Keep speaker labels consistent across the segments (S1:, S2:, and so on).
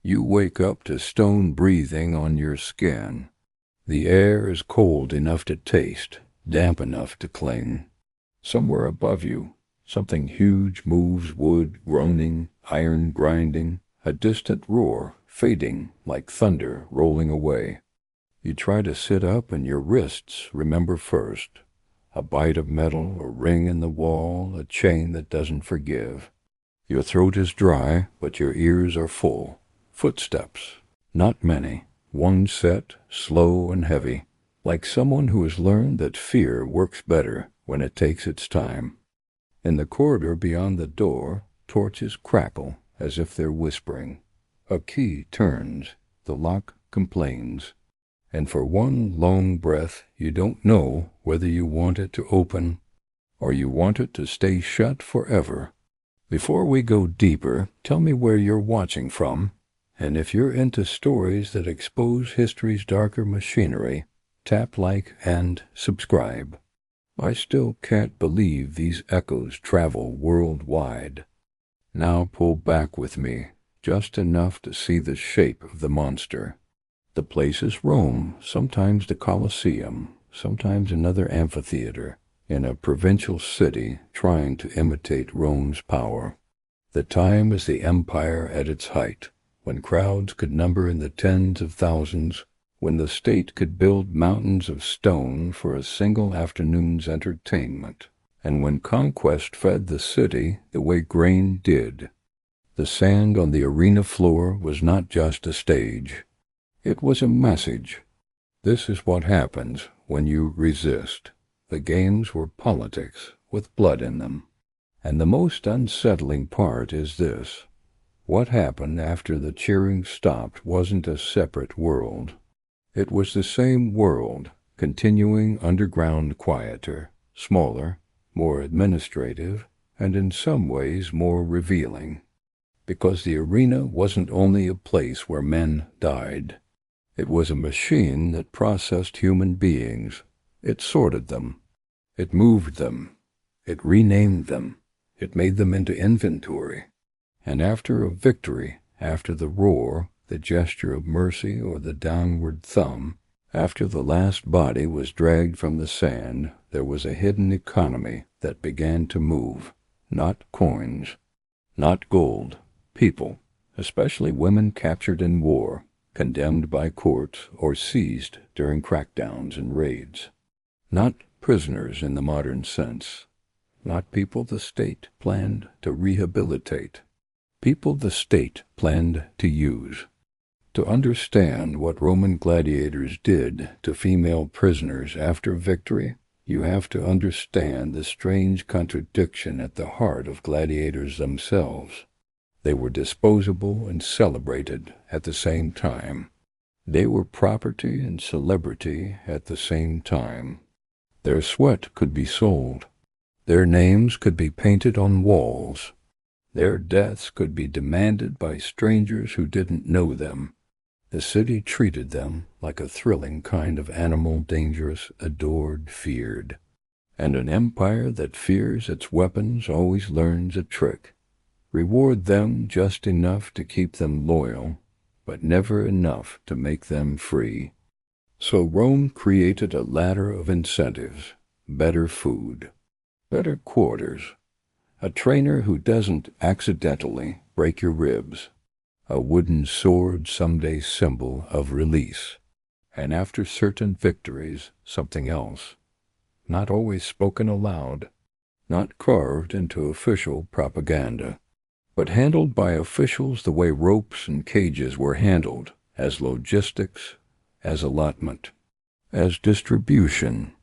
S1: You wake up to stone breathing on your skin. The air is cold enough to taste, damp enough to cling. Somewhere above you, something huge moves, wood groaning, iron grinding, a distant roar, fading like thunder rolling away. You try to sit up and your wrists remember first. A bite of metal, a ring in the wall, a chain that doesn't forgive. Your throat is dry, but your ears are full. Footsteps, not many, one set, slow and heavy, like someone who has learned that fear works better when it takes its time. In the corridor beyond the door, torches crackle as if they're whispering. A key turns, the lock complains, and for one long breath you don't know whether you want it to open or you want it to stay shut forever. Before we go deeper, tell me where you're watching from, and if you're into stories that expose history's darker machinery, tap like and subscribe. I still can't believe these echoes travel worldwide. Now pull back with me, just enough to see the shape of the monster. The place is Rome, sometimes the Colosseum, sometimes another amphitheater, in a provincial city trying to imitate Rome's power. The time is the empire at its height, when crowds could number in the tens of thousands, when the state could build mountains of stone for a single afternoon's entertainment, and when conquest fed the city the way grain did. The sand on the arena floor was not just a stage. It was a message. This is what happens when you resist. The games were politics with blood in them. And the most unsettling part is this. What happened after the cheering stopped wasn't a separate world. It was the same world, continuing underground, quieter, smaller, more administrative, and in some ways more revealing. Because the arena wasn't only a place where men died. It was a machine that processed human beings. It sorted them. It moved them. It renamed them. It made them into inventory. And after a victory, after the roar, the gesture of mercy or the downward thumb, after the last body was dragged from the sand, there was a hidden economy that began to move. Not coins, not gold, people, especially women captured in war, condemned by courts or seized during crackdowns and raids. Not prisoners in the modern sense. Not people the state planned to rehabilitate. People the state planned to use. To understand what Roman gladiators did to female prisoners after victory, you have to understand the strange contradiction at the heart of gladiators themselves. They were disposable and celebrated at the same time. They were property and celebrity at the same time. Their sweat could be sold. Their names could be painted on walls. Their deaths could be demanded by strangers who didn't know them. The city treated them like a thrilling kind of animal, dangerous, adored, feared. And an empire that fears its weapons always learns a trick. Reward them just enough to keep them loyal, but never enough to make them free. So Rome created a ladder of incentives, better food, better quarters, a trainer who doesn't accidentally break your ribs, a wooden sword someday symbol of release, and after certain victories, something else, not always spoken aloud, not carved into official propaganda, but handled by officials the way ropes and cages were handled, as logistics, as allotment, as distribution.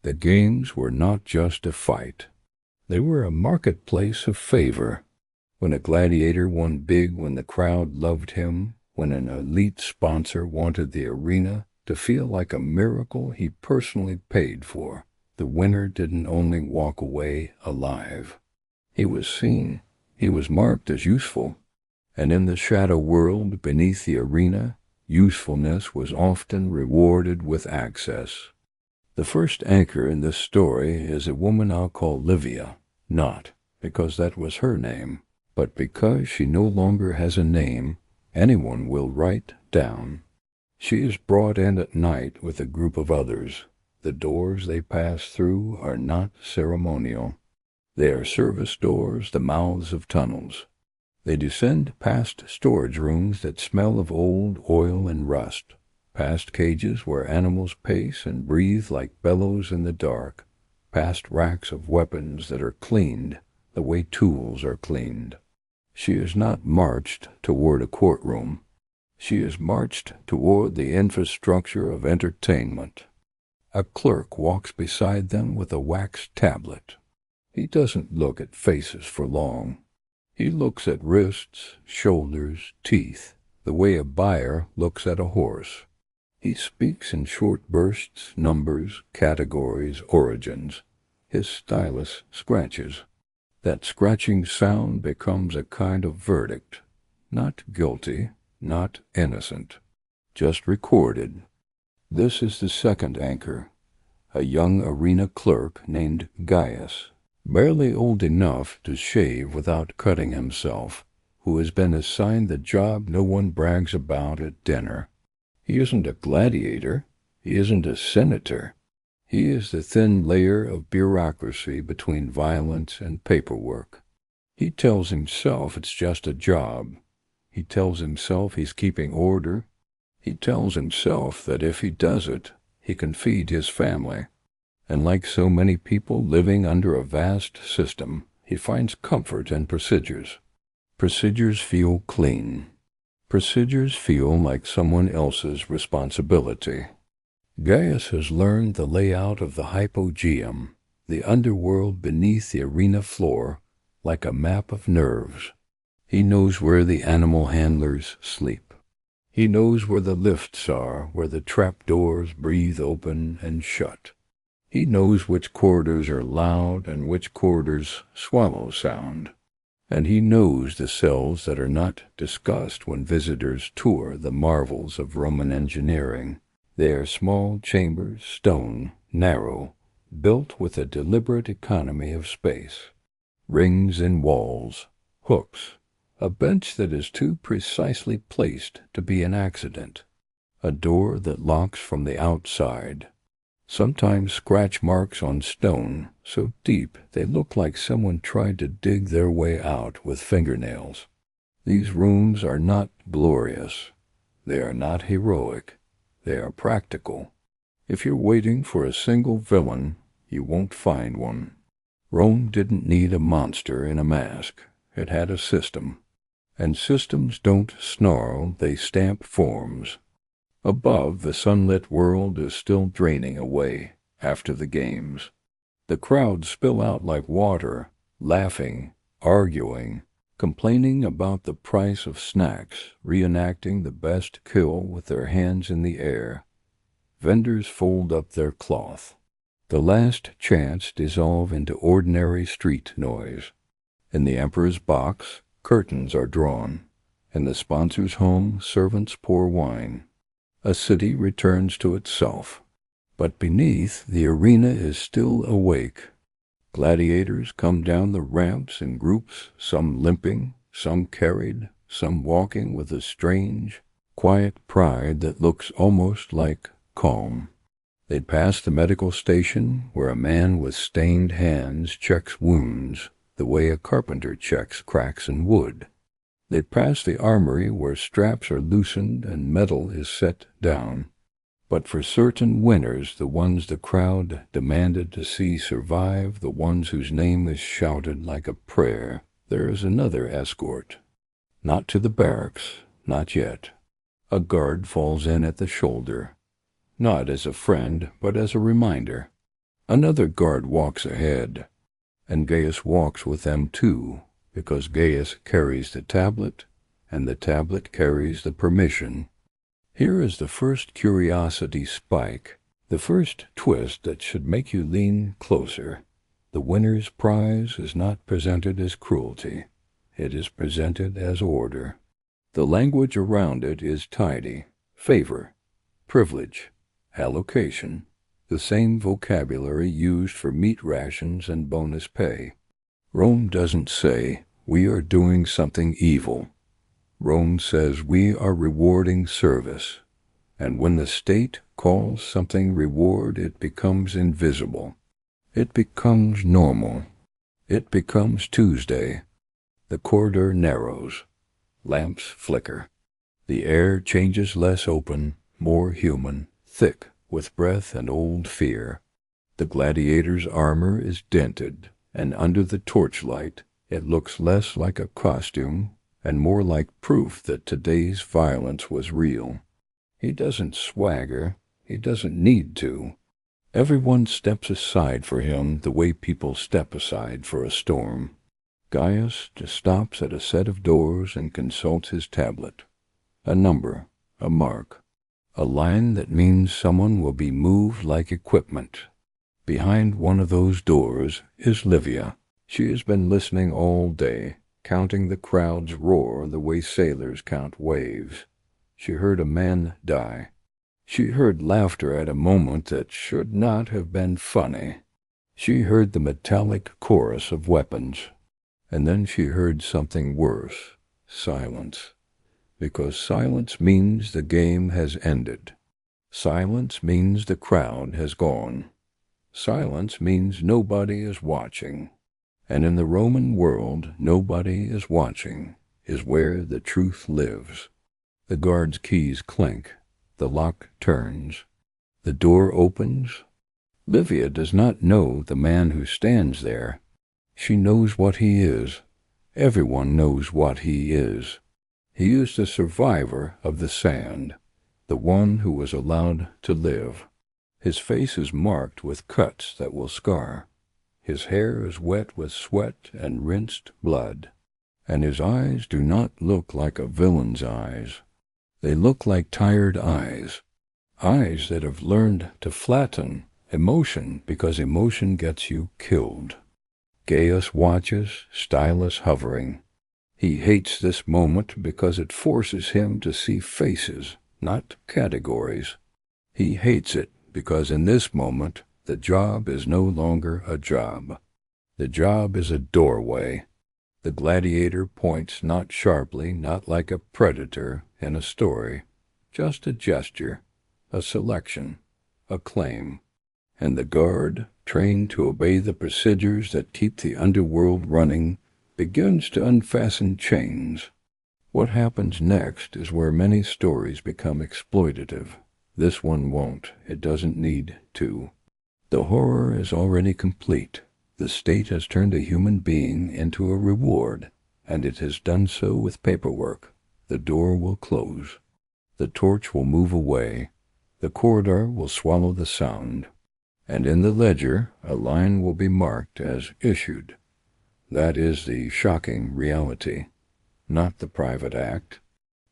S1: The games were not just a fight. They were a marketplace of favor. When a gladiator won big, when the crowd loved him, when an elite sponsor wanted the arena to feel like a miracle he personally paid for, the winner didn't only walk away alive. He was seen. He was marked as useful. And in the shadow world beneath the arena, usefulness was often rewarded with access. The first anchor in this story is a woman I'll call Livia, not because that was her name, but because she no longer has a name, anyone will write down. She is brought in at night with a group of others. The doors they pass through are not ceremonial. They are service doors, the mouths of tunnels. They descend past storage rooms that smell of old oil and rust, past cages where animals pace and breathe like bellows in the dark, past racks of weapons that are cleaned the way tools are cleaned. She is not marched toward a courtroom. She is marched toward the infrastructure of entertainment. A clerk walks beside them with a wax tablet. He doesn't look at faces for long. He looks at wrists, shoulders, teeth, the way a buyer looks at a horse. He speaks in short bursts, numbers, categories, origins. His stylus scratches. That scratching sound becomes a kind of verdict. Not guilty, not innocent. Just recorded. This is the second anchor, a young arena clerk named Gaius, barely old enough to shave without cutting himself, who has been assigned the job no one brags about at dinner. He isn't a gladiator. He isn't a senator. He is the thin layer of bureaucracy between violence and paperwork. He tells himself it's just a job. He tells himself he's keeping order. He tells himself that if he does it, he can feed his family. And like so many people living under a vast system, he finds comfort in procedures. Procedures feel clean. Procedures feel like someone else's responsibility. Gaius has learned the layout of the hypogeum, the underworld beneath the arena floor, like a map of nerves. He knows where the animal handlers sleep. He knows where the lifts are, where the trapdoors breathe open and shut. He knows which corridors are loud and which corridors swallow sound. And he knows the cells that are not discussed when visitors tour the marvels of Roman engineering. They are small chambers, stone, narrow, built with a deliberate economy of space. Rings in walls, hooks, a bench that is too precisely placed to be an accident, a door that locks from the outside. Sometimes scratch marks on stone, so deep they look like someone tried to dig their way out with fingernails. These rooms are not glorious. They are not heroic. They are practical. If you're waiting for a single villain, you won't find one. Rome didn't need a monster in a mask. It had a system. And systems don't snarl, they stamp forms. Above, the sunlit world is still draining away after the games. The crowds spill out like water, laughing, arguing, complaining about the price of snacks, reenacting the best kill with their hands in the air. Vendors fold up their cloth. The last chants dissolve into ordinary street noise. In the emperor's box, curtains are drawn. In the sponsor's home, servants pour wine. A city returns to itself. But beneath, the arena is still awake. Gladiators come down the ramps in groups, some limping, some carried, some walking with a strange, quiet pride that looks almost like calm. They pass the medical station where a man with stained hands checks wounds the way a carpenter checks cracks in wood. They pass the armory where straps are loosened and metal is set down. But for certain winners, the ones the crowd demanded to see survive, the ones whose name is shouted like a prayer, there is another escort. Not to the barracks, not yet. A guard falls in at the shoulder. Not as a friend, but as a reminder. Another guard walks ahead, and Gaius walks with them too, because Gaius carries the tablet, and the tablet carries the permission. Here is the first curiosity spike, the first twist that should make you lean closer. The winner's prize is not presented as cruelty. It is presented as order. The language around it is tidy, favor, privilege, allocation, the same vocabulary used for meat rations and bonus pay. Rome doesn't say, "We are doing something evil." Rome says we are rewarding service, and when the state calls something reward, it becomes invisible. It becomes normal. It becomes Tuesday. The corridor narrows. Lamps flicker. The air changes less open, more human, thick with breath and old fear. The gladiator's armor is dented, and under the torchlight it looks less like a costume and more like proof that today's violence was real. He doesn't swagger. He doesn't need to. Everyone steps aside for him the way people step aside for a storm. Gaius just stops at a set of doors and consults his tablet. A number, a mark, a line that means someone will be moved like equipment. Behind one of those doors is Livia. She has been listening all day, counting the crowd's roar the way sailors count waves. She heard a man die. She heard laughter at a moment that should not have been funny. She heard the metallic chorus of weapons. And then she heard something worse, silence. Because silence means the game has ended. Silence means the crowd has gone. Silence means nobody is watching. And in the Roman world, nobody is watching is where the truth lives. The guard's keys clink. The lock turns. The door opens. Livia does not know the man who stands there. She knows what he is. Everyone knows what he is. He is the survivor of the sand, the one who was allowed to live. His face is marked with cuts that will scar. His hair is wet with sweat and rinsed blood. And his eyes do not look like a villain's eyes. They look like tired eyes. Eyes that have learned to flatten emotion because emotion gets you killed. Gaius watches, stylus hovering. He hates this moment because it forces him to see faces, not categories. He hates it because in this moment the job is no longer a job. The job is a doorway. The gladiator points not sharply, not like a predator in a story, just a gesture, a selection, a claim. And the guard, trained to obey the procedures that keep the underworld running, begins to unfasten chains. What happens next is where many stories become exploitative. This one won't. It doesn't need to. The horror is already complete. The state has turned a human being into a reward, and it has done so with paperwork. The door will close. The torch will move away. The corridor will swallow the sound. And in the ledger, a line will be marked as issued. That is the shocking reality, not the private act,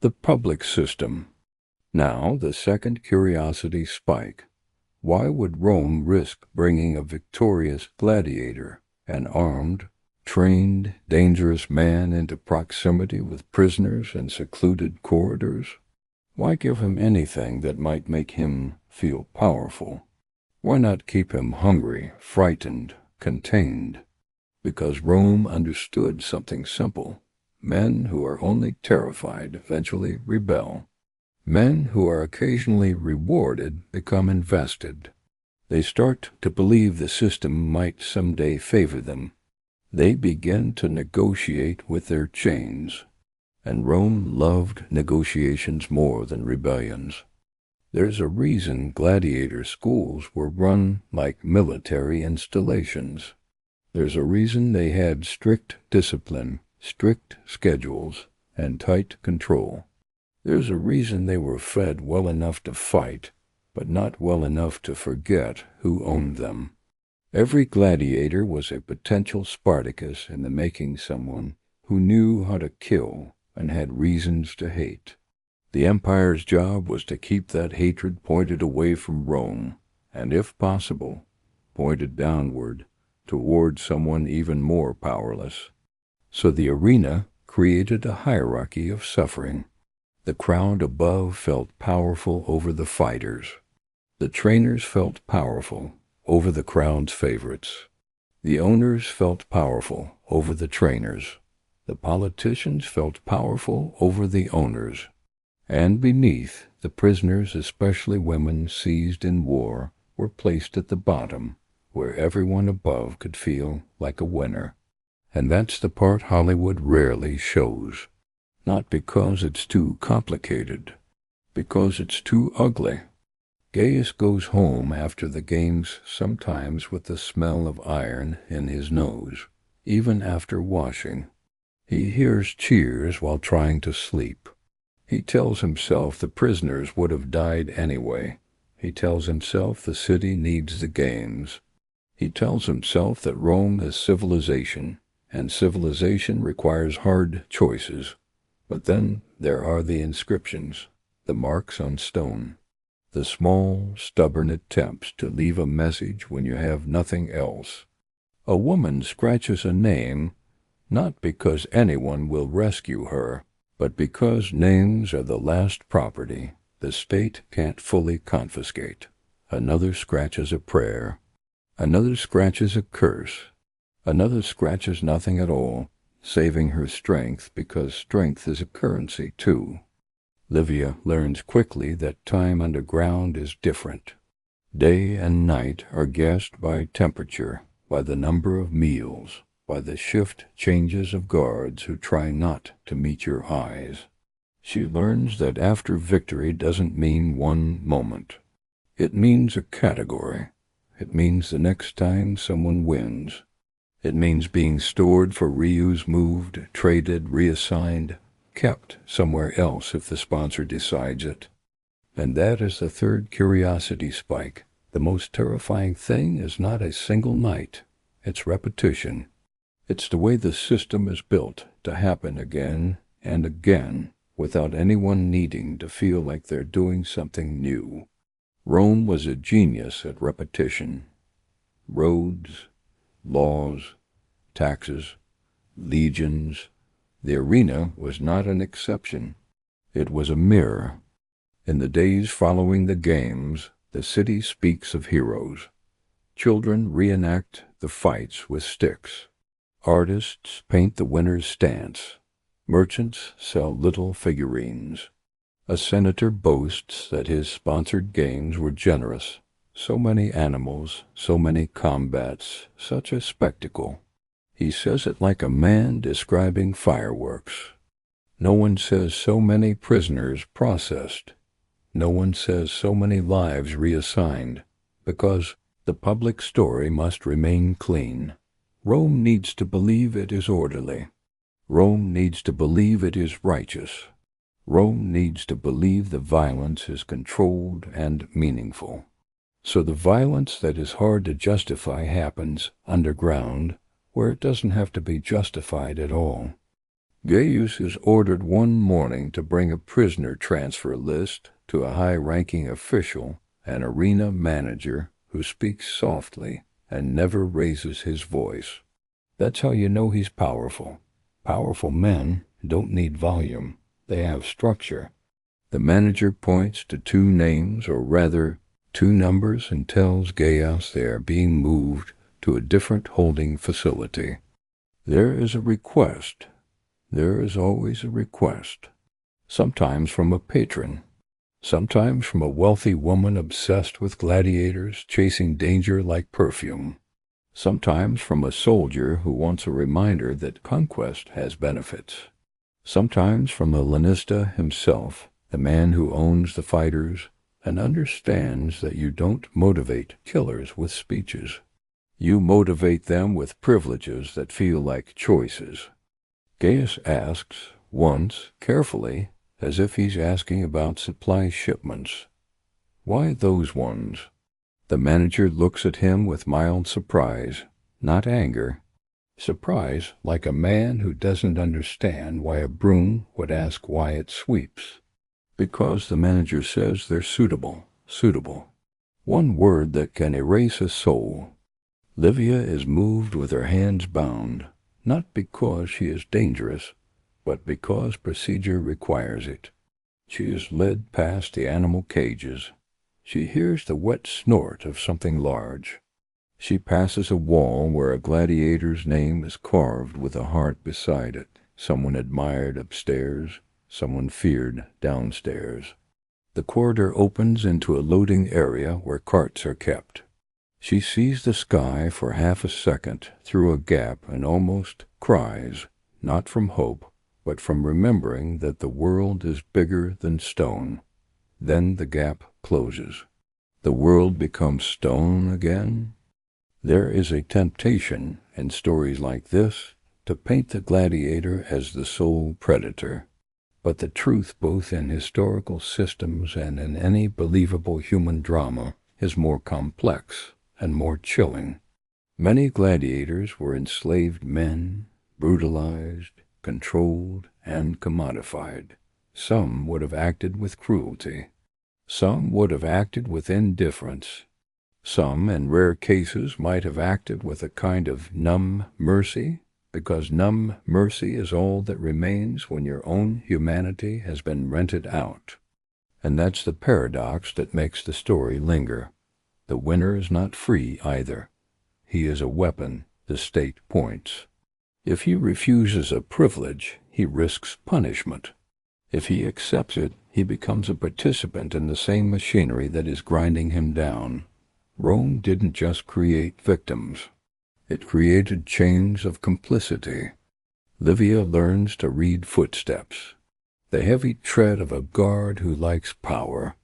S1: the public system. Now the second curiosity spike. Why would Rome risk bringing a victorious gladiator, an armed, trained, dangerous man into proximity with prisoners and secluded corridors? Why give him anything that might make him feel powerful? Why not keep him hungry, frightened, contained? Because Rome understood something simple. Men who are only terrified eventually rebel. Men who are occasionally rewarded become invested. They start to believe the system might someday favor them. They begin to negotiate with their chains. And Rome loved negotiations more than rebellions. There's a reason gladiator schools were run like military installations. There's a reason they had strict discipline, strict schedules, and tight control. There's a reason they were fed well enough to fight, but not well enough to forget who owned them. Every gladiator was a potential Spartacus in the making, someone who knew how to kill and had reasons to hate. The empire's job was to keep that hatred pointed away from Rome, and if possible, pointed downward, toward someone even more powerless. So the arena created a hierarchy of suffering. The crowd above felt powerful over the fighters. The trainers felt powerful over the crowd's favorites. The owners felt powerful over the trainers. The politicians felt powerful over the owners, and beneath, the prisoners, especially women seized in war, were placed at the bottom, where everyone above could feel like a winner. And that's the part Hollywood rarely shows. Not because it's too complicated, because it's too ugly. Gaius goes home after the games, sometimes with the smell of iron in his nose, even after washing. He hears cheers while trying to sleep. He tells himself the prisoners would have died anyway. He tells himself the city needs the games. He tells himself that Rome is civilization, and civilization requires hard choices. But then there are the inscriptions, the marks on stone, the small, stubborn attempts to leave a message when you have nothing else. A woman scratches a name, not because anyone will rescue her, but because names are the last property the state can't fully confiscate. Another scratches a prayer. Another scratches a curse. Another scratches nothing at all, saving her strength because strength is a currency too. Livia learns quickly that time underground is different. Day and night are guessed by temperature, by the number of meals, by the shift changes of guards who try not to meet your eyes. She learns that after victory doesn't mean one moment. It means a category. It means the next time someone wins. It means being stored for reuse, moved, traded, reassigned, kept somewhere else if the sponsor decides it. And that is the third curiosity spike. The most terrifying thing is not a single night. It's repetition. It's the way the system is built to happen again and again without anyone needing to feel like they're doing something new. Rome was a genius at repetition. Roads, laws, taxes, legions. The arena was not an exception. It was a mirror. In the days following the games, the city speaks of heroes. Children reenact the fights with sticks. Artists paint the winner's stance. Merchants sell little figurines. A senator boasts that his sponsored games were generous. So many animals, so many combats, such a spectacle. He says it like a man describing fireworks. No one says so many prisoners processed. No one says so many lives reassigned, because the public story must remain clean. Rome needs to believe it is orderly. Rome needs to believe it is righteous. Rome needs to believe the violence is controlled and meaningful. So the violence that is hard to justify happens underground, where it doesn't have to be justified at all. Gaius is ordered one morning to bring a prisoner transfer list to a high-ranking official, an arena manager who speaks softly and never raises his voice. That's how you know he's powerful. Powerful men don't need volume. They have structure. The manager points to two names, or rather, two numbers, and tells Gaius they are being moved to a different holding facility. There is a request. There is always a request. Sometimes from a patron. Sometimes from a wealthy woman obsessed with gladiators, chasing danger like perfume. Sometimes from a soldier who wants a reminder that conquest has benefits. Sometimes from the lanista himself, the man who owns the fighters and understands that you don't motivate killers with speeches. You motivate them with privileges that feel like choices. Gaius asks, once, carefully, as if he's asking about supply shipments, "Why those ones?" The manager looks at him with mild surprise, not anger. Surprise, like a man who doesn't understand why a broom would ask why it sweeps. Because the manager says they're suitable. One word that can erase a soul. Livia is moved with her hands bound, not because she is dangerous, but because procedure requires it. She is led past the animal cages. She hears the wet snort of something large. She passes a wall where a gladiator's name is carved with a heart beside it. Someone admired upstairs, someone feared downstairs. The corridor opens into a loading area where carts are kept. She sees the sky for half a second through a gap and almost cries, not from hope, but from remembering that the world is bigger than stone. Then the gap closes. The world becomes stone again. There is a temptation in stories like this to paint the gladiator as the sole predator. But the truth, both in historical systems and in any believable human drama, is more complex and more chilling. Many gladiators were enslaved men, brutalized, controlled, and commodified. Some would have acted with cruelty. Some would have acted with indifference. Some, in rare cases, might have acted with a kind of numb mercy, because numb mercy is all that remains when your own humanity has been rented out. And that's the paradox that makes the story linger. The winner is not free either. He is a weapon, the state points. If he refuses a privilege, he risks punishment. If he accepts it, he becomes a participant in the same machinery that is grinding him down. Rome didn't just create victims. It created chains of complicity. Livia learns to read footsteps. The heavy tread of a guard who likes power.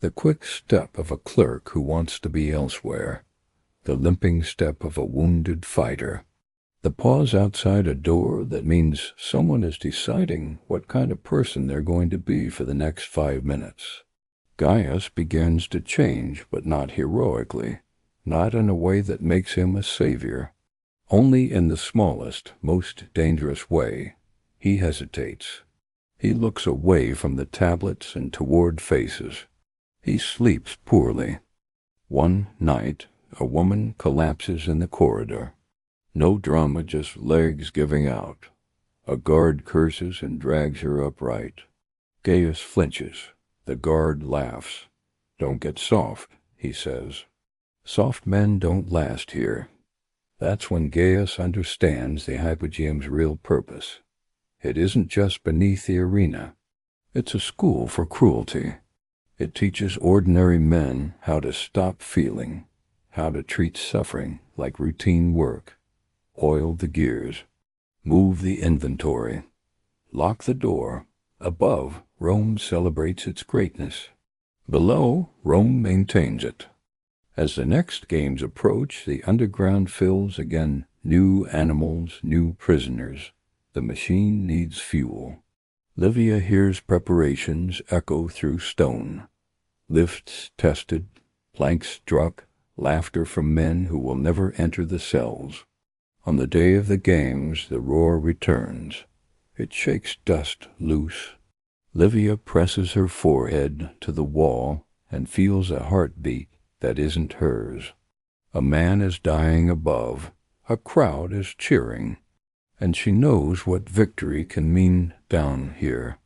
S1: The quick step of a clerk who wants to be elsewhere. The limping step of a wounded fighter. The pause outside a door that means someone is deciding what kind of person they're going to be for the next 5 minutes. Gaius begins to change, but not heroically, not in a way that makes him a savior. Only in the smallest, most dangerous way. He hesitates. He looks away from the tablets and toward faces. He sleeps poorly. One night, a woman collapses in the corridor. No drama, just legs giving out. A guard curses and drags her upright. Gaius flinches. The guard laughs. "Don't get soft," he says. Soft men don't last here. That's when Gaius understands the hypogeum's real purpose. It isn't just beneath the arena. It's a school for cruelty. It teaches ordinary men how to stop feeling, how to treat suffering like routine work. Oil the gears. Move the inventory. Lock the door. Above, Rome celebrates its greatness. Below, Rome maintains it. As the next games approach, the underground fills again. New animals, new prisoners. The machine needs fuel. Livia hears preparations echo through stone. Lifts tested, planks struck, laughter from men who will never enter the cells. On the day of the games, the roar returns. It shakes dust loose. Livia presses her forehead to the wall and feels a heartbeat that isn't hers. A man is dying above. A crowd is cheering. And she knows what victory can mean down here.